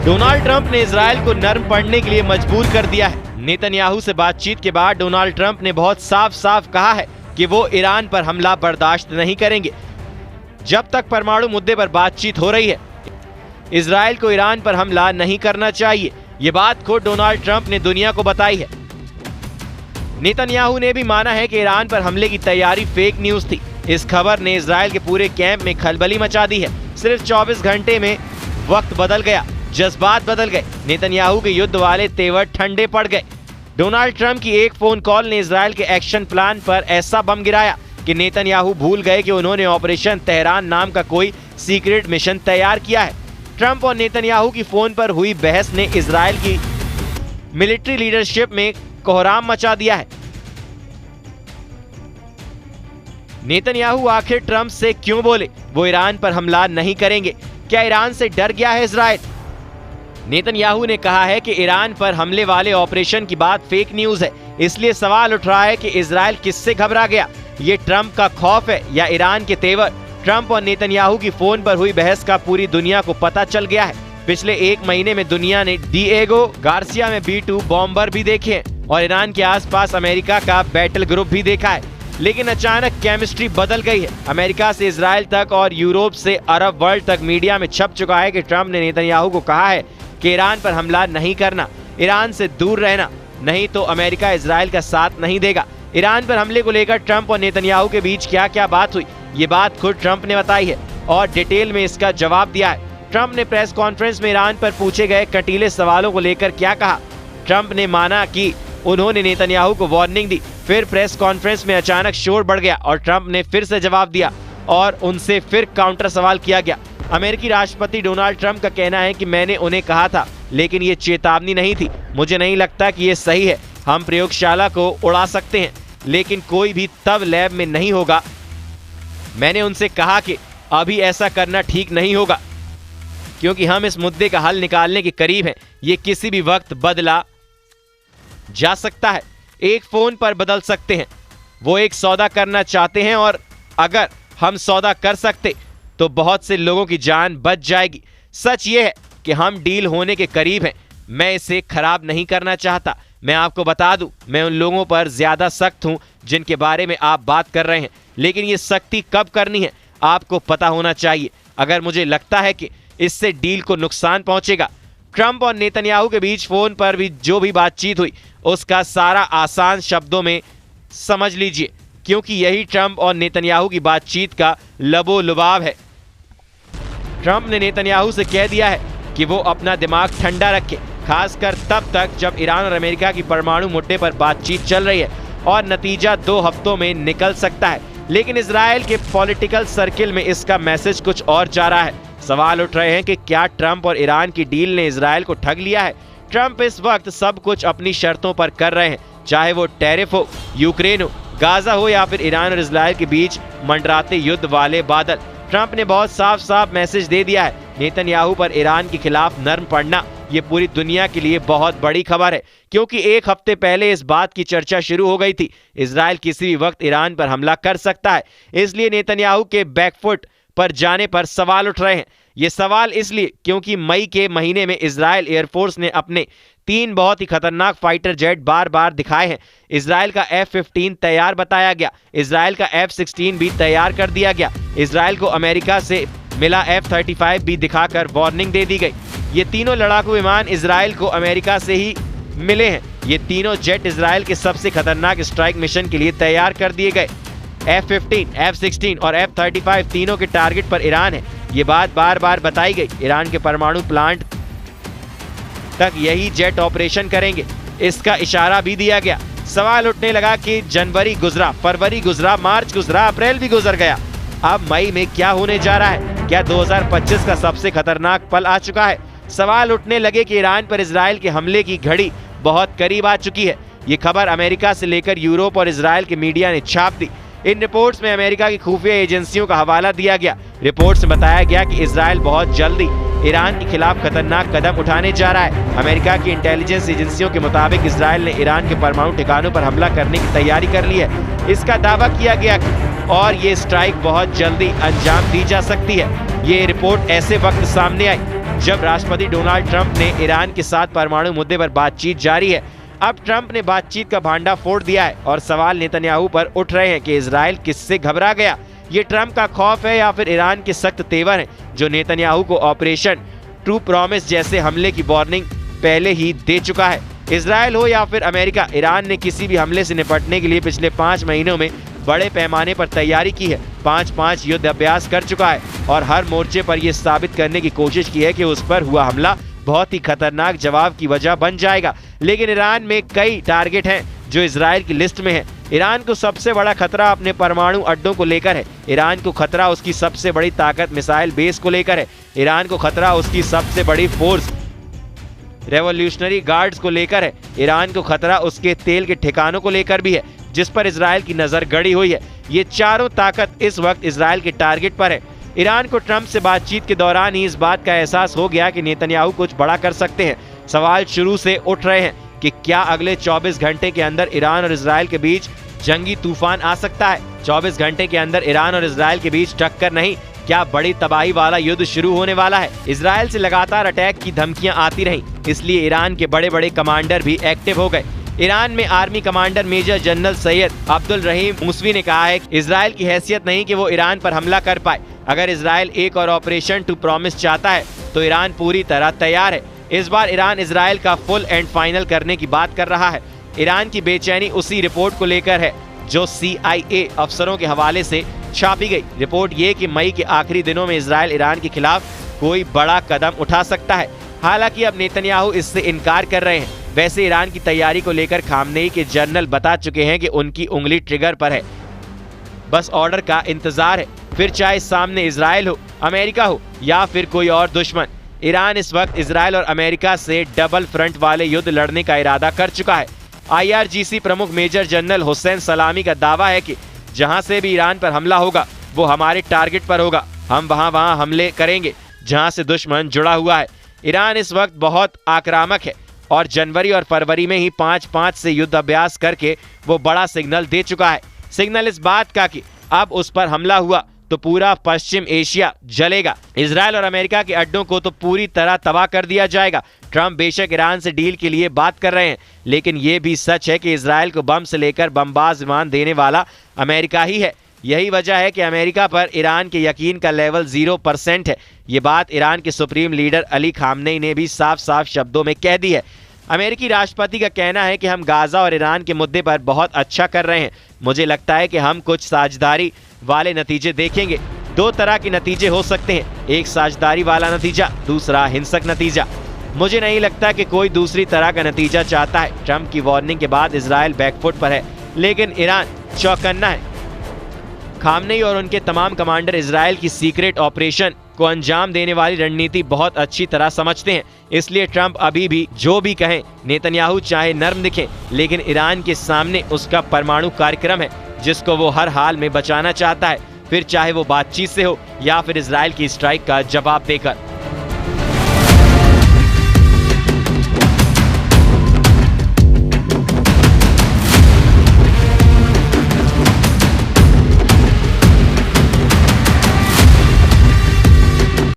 Donald Trump ने Israel को नर्म पड़ने के लिए मजबूर कर दिया है। नेतन्याहू से बातचीत के बाद डोनाल्ड ट्रंप ने बहुत साफ साफ कहा है कि वो ईरान पर हमला बर्दाश्त नहीं करेंगे। जब तक परमाणु मुद्दे पर बातचीत हो रही है, इजराइल को ईरान पर हमला नहीं करना चाहिए। ये बात खुद डोनाल्ड ट्रंप ने दुनिया को बताई है। नेतन्याहू ने भी माना है कि ईरान पर हमले की तैयारी फेक न्यूज थी। इस खबर ने इजराइल के पूरे कैंप में खलबली मचा दी है। सिर्फ 24 घंटे में वक्त बदल गया, जज्बात बदल गए, नेतन्याहू के युद्ध वाले तेवर ठंडे पड़ गए। डोनाल्ड ट्रंप की एक फोन कॉल ने इजराइल के एक्शन प्लान पर ऐसा बम गिराया कि नेतन्याहू भूल गए कि उन्होंने ऑपरेशन तेहरान नाम का कोई सीक्रेट मिशन तैयार किया है। ट्रंप और नेतन्याहू की फोन पर हुई बहस ने इजराइल की मिलिट्री लीडरशिप में कोहराम मचा दिया है। नेतन्याहू आखिर ट्रंप से क्यों बोले वो ईरान पर हमला नहीं करेंगे? क्या ईरान से डर गया है इजराइल? नेतन्याहू ने कहा है कि ईरान पर हमले वाले ऑपरेशन की बात फेक न्यूज है, इसलिए सवाल उठ रहा है कि इजराइल किससे घबरा गया? ये ट्रंप का खौफ है या ईरान के तेवर? ट्रंप और नेतन्याहू की फोन पर हुई बहस का पूरी दुनिया को पता चल गया है। पिछले एक महीने में दुनिया ने डिएगो गार्सिया में B-2 बॉम्बर भी देखे हैं और ईरान के आसपास अमेरिका का बैटल ग्रुप भी देखा है। लेकिन अचानक केमिस्ट्री बदल गई है। अमेरिका से इजराइल तक और यूरोप से अरब वर्ल्ड तक मीडिया में छप चुका है कि ट्रंप ने नेतन्याहू को कहा है कि ईरान पर हमला नहीं करना, ईरान से दूर रहना, नहीं तो अमेरिका इजराइल का साथ नहीं देगा। ईरान पर हमले को लेकर ट्रंप और नेतन्याहू के बीच क्या क्या बात हुई, ये बात खुद ट्रंप ने बताई है और डिटेल में इसका जवाब दिया है। ट्रंप ने प्रेस कॉन्फ्रेंस में ईरान पर पूछे गए कटीले सवालों को लेकर क्या कहा? ट्रंप ने माना कि उन्होंने नेतन्याहू को वार्निंग दी। फिर प्रेस कॉन्फ्रेंस में अचानक शोर बढ़ गया और ट्रंप ने फिर से जवाब दिया और उनसे फिर काउंटर सवाल किया गया। अमेरिकी राष्ट्रपति डोनाल्ड ट्रंप का कहना है कि मैंने उन्हें कहा था, लेकिन ये चेतावनी नहीं थी। मुझे नहीं लगता कि ये सही है। हम प्रयोगशाला को उड़ा सकते हैं, लेकिन कोई भी तब लैब में नहीं होगा। मैंने उनसे कहा कि अभी ऐसा करना ठीक नहीं होगा, क्योंकि हम इस मुद्दे का हल निकालने के करीब हैं। ये किसी भी वक्त बदला जा सकता है, एक फोन पर बदल सकते हैं। वो एक सौदा करना चाहते हैं और अगर हम सौदा कर सकते तो बहुत से लोगों की जान बच जाएगी। सच ये है कि हम डील होने के करीब हैं। मैं इसे खराब नहीं करना चाहता। मैं आपको बता दूं, मैं उन लोगों पर ज्यादा सख्त हूं जिनके बारे में आप बात कर रहे हैं, लेकिन ये सख्ती कब करनी है आपको पता होना चाहिए। अगर मुझे लगता है कि इससे डील को नुकसान पहुंचेगा। ट्रंप और नेतन्याहू के बीच फोन पर भी जो भी बातचीत हुई उसका सारा आसान शब्दों में समझ लीजिए, क्योंकि यही ट्रंप और नेतन्याहू की बातचीत का लबो-लुबाब है। ट्रंप ने नेतन्याहू से कह दिया है कि वो अपना दिमाग ठंडा रखे, खासकर तब तक जब ईरान और अमेरिका की परमाणु मुद्दे पर बातचीत चल रही है और नतीजा 2 हफ्तों में निकल सकता है। लेकिन इजराइल के पॉलिटिकल सर्किल में इसका मैसेज कुछ और जा रहा है। सवाल उठ रहे हैं कि क्या ट्रंप और ईरान की डील ने इजराइल को ठग लिया है? ट्रंप इस वक्त सब कुछ अपनी शर्तों पर कर रहे हैं, चाहे वो टैरिफ हो, यूक्रेन हो, गाजा हो या फिर ईरान और इजराइल के बीच मंडराते युद्ध वाले बादल। ट्रंप ने बहुत साफ साफ मैसेज दे दिया है। नेतन्याहू पर ईरान के खिलाफ नर्म पड़ना ये पूरी दुनिया के लिए बहुत बड़ी खबर है, क्योंकि एक हफ्ते पहले इस बात की चर्चा शुरू हो गई थी इजराइल किसी भी वक्त ईरान पर हमला कर सकता है। इसलिए नेतन्याहू के बैकफुट पर जाने पर सवाल उठ रहे हैं। ये सवाल इसलिए क्योंकि मई के महीने में इजराइल एयरफोर्स ने अपने 3 बहुत ही खतरनाक फाइटर जेट बार बार दिखाए हैं। इजराइल का F-15 तैयार बताया गया, इजराइल का F-16 भी तैयार कर दिया गया। इजराइल को अमेरिका से मिला F-35 भी दिखाकर वार्निंग दे दी गई। ये तीनों लड़ाकू विमान इजराइल को अमेरिका से ही मिले हैं। ये तीनों जेट इजराइल के सबसे खतरनाक स्ट्राइक मिशन के लिए तैयार कर दिए गए। F-15, F-16 और F-35 तीनों के टारगेट पर ईरान है। ये बात बार बार बताई गई। ईरान के परमाणु प्लांट तक यही जेट ऑपरेशन करेंगे, इसका इशारा भी दिया गया। सवाल उठने लगा कि जनवरी गुजरा, फरवरी गुजरा, मार्च गुजरा, अप्रैल भी गुजर गया। अब मई में क्या होने जा रहा है? क्या 2025 का सबसे खतरनाक पल आ चुका है? सवाल उठने लगे कि ईरान पर इजराइल के हमले की घड़ी बहुत करीब आ चुकी है। ये खबर अमेरिका से लेकर यूरोप और इजराइल के मीडिया ने छाप दी। इन रिपोर्ट्स में अमेरिका की खुफिया एजेंसियों का हवाला दिया गया। रिपोर्ट्स में बताया गया कि इजराइल बहुत जल्दी ईरान के खिलाफ खतरनाक कदम उठाने जा रहा है। अमेरिका की इंटेलिजेंस एजेंसियों के मुताबिक इजराइल ने ईरान के परमाणु ठिकानों पर हमला करने की तैयारी कर ली है। इसका दावा किया गया और ये स्ट्राइक बहुत जल्दी अंजाम दी जा सकती है। ये रिपोर्ट ऐसे वक्त सामने आई जब राष्ट्रपति डोनाल्ड ट्रंप ने ईरान के साथ परमाणु मुद्दे पर बातचीत जारी है। अब ट्रंप ने बातचीत का भांडा फोड़ दिया है और सवाल नेतन्याहू पर उठ रहे हैं कि इजराइल किससे घबरा गया। ये ट्रंप का खौफ है या फिर ईरान के सख्त तेवर हैं, जो नेतन्याहू को ऑपरेशन ट्रू प्रॉमिस जैसे हमले की वार्निंग पहले ही दे चुका है। इजराइल हो या फिर अमेरिका, ईरान ने किसी भी हमले से निपटने के लिए पिछले 5 महीनों में बड़े पैमाने पर तैयारी की है। 5 युद्ध अभ्यास कर चुका है और हर मोर्चे पर यह साबित करने की कोशिश की है कि उस पर हुआ हमला बहुत ही खतरनाक जवाब की वजह बन जाएगा। लेकिन ईरान में कई टारगेट हैं जो इजराइल की लिस्ट में है। ईरान को सबसे बड़ा खतरा अपने परमाणु अड्डों को लेकर है। ईरान को खतरा उसकी सबसे बड़ी ताकत मिसाइल बेस को लेकर है। ईरान को खतरा उसकी सबसे बड़ी फोर्स रेवोल्यूशनरी गार्ड्स को लेकर है। ईरान को खतरा उसके तेल के ठिकानों को लेकर भी है, जिस पर इजराइल की नजर गड़ी हुई है। ये चारों ताकत इस वक्त इजराइल के टारगेट पर है। ईरान को ट्रंप से बातचीत के दौरान ही इस बात का एहसास हो गया कि नेतन्याहू कुछ बड़ा कर सकते हैं। सवाल शुरू से उठ रहे हैं कि क्या अगले 24 घंटे के अंदर ईरान और इजराइल के बीच जंगी तूफान आ सकता है। 24 घंटे के अंदर ईरान और इजराइल के बीच टक्कर नहीं, क्या बड़ी तबाही वाला युद्ध शुरू होने वाला है। इजराइल से लगातार अटैक की धमकियां आती रहीं, इसलिए ईरान के बड़े बड़े कमांडर भी एक्टिव हो गए। ईरान में army commander major general Syed Abdul Rahim Mousavi ने कहा है कि इजराइल की हैसियत नहीं कि वो ईरान पर हमला कर पाए। अगर इजराइल एक और ऑपरेशन टू प्रॉमिस चाहता है तो ईरान पूरी तरह तैयार है। इस बार ईरान इजराइल का फुल एंड फाइनल करने की बात कर रहा है। ईरान की बेचैनी उसी रिपोर्ट को लेकर है जो CIA अफसरों के हवाले से छापी गई। रिपोर्ट ये कि मई के आखिरी दिनों में इजराइल ईरान के खिलाफ कोई बड़ा कदम उठा सकता है। हालांकि अब नेतन्याहू इससे इनकार कर रहे हैं। वैसे ईरान की तैयारी को लेकर खामनेई के जनरल बता चुके हैं कि उनकी उंगली ट्रिगर पर है, बस ऑर्डर का इंतजार है। फिर चाहे सामने इजराइल हो, अमेरिका हो या फिर कोई और दुश्मन, ईरान इस वक्त इजराइल और अमेरिका से डबल फ्रंट वाले युद्ध लड़ने का इरादा कर चुका है। IRGC प्रमुख मेजर जनरल हुसैन सलामी का दावा है कि जहां से भी ईरान पर हमला होगा वो हमारे टारगेट पर होगा। हम वहां हमले करेंगे जहां से दुश्मन जुड़ा हुआ है। ईरान इस वक्त बहुत आक्रामक है और जनवरी और फरवरी में ही 5-5 से युद्ध अभ्यास करके वो बड़ा सिग्नल दे चुका है। सिग्नल इस बात का कि अब उस पर हमला हुआ तो पूरा पश्चिम एशिया जलेगा। इजराइल और अमेरिका के अड्डों को तो पूरी तरह तबाह कर दिया जाएगा। ट्रंप बेशक ईरान से डील के लिए बात कर रहे हैं, लेकिन ये भी सच है कि इजराइल को बम से लेकर बमबाज विमान देने वाला अमेरिका ही है। यही वजह है कि अमेरिका पर ईरान के यकीन का लेवल 0% है। ये बात ईरान के सुप्रीम लीडर अली खामनेई ने भी साफ साफ शब्दों में कह दी है। अमेरिकी राष्ट्रपति का कहना है कि हम गाजा और ईरान के मुद्दे पर बहुत अच्छा कर रहे हैं। मुझे लगता है कि हम कुछ साझेदारी वाले नतीजे देखेंगे। 2 तरह के नतीजे हो सकते हैं, एक साझेदारी वाला नतीजा, दूसरा हिंसक नतीजा। मुझे नहीं लगता कि कोई दूसरी तरह का नतीजा चाहता है। ट्रंप की वार्निंग के बाद इजराइल बैकफुट पर है, लेकिन ईरान चौकन्ना है। खामनेई और उनके तमाम कमांडर इजराइल की सीक्रेट ऑपरेशन को अंजाम देने वाली रणनीति बहुत अच्छी तरह समझते हैं। इसलिए ट्रंप अभी भी जो भी कहें, नेतन्याहू चाहे नर्म दिखें, लेकिन ईरान के सामने उसका परमाणु कार्यक्रम है जिसको वो हर हाल में बचाना चाहता है, फिर चाहे वो बातचीत से हो या फिर इजराइल की स्ट्राइक का जवाब देकर।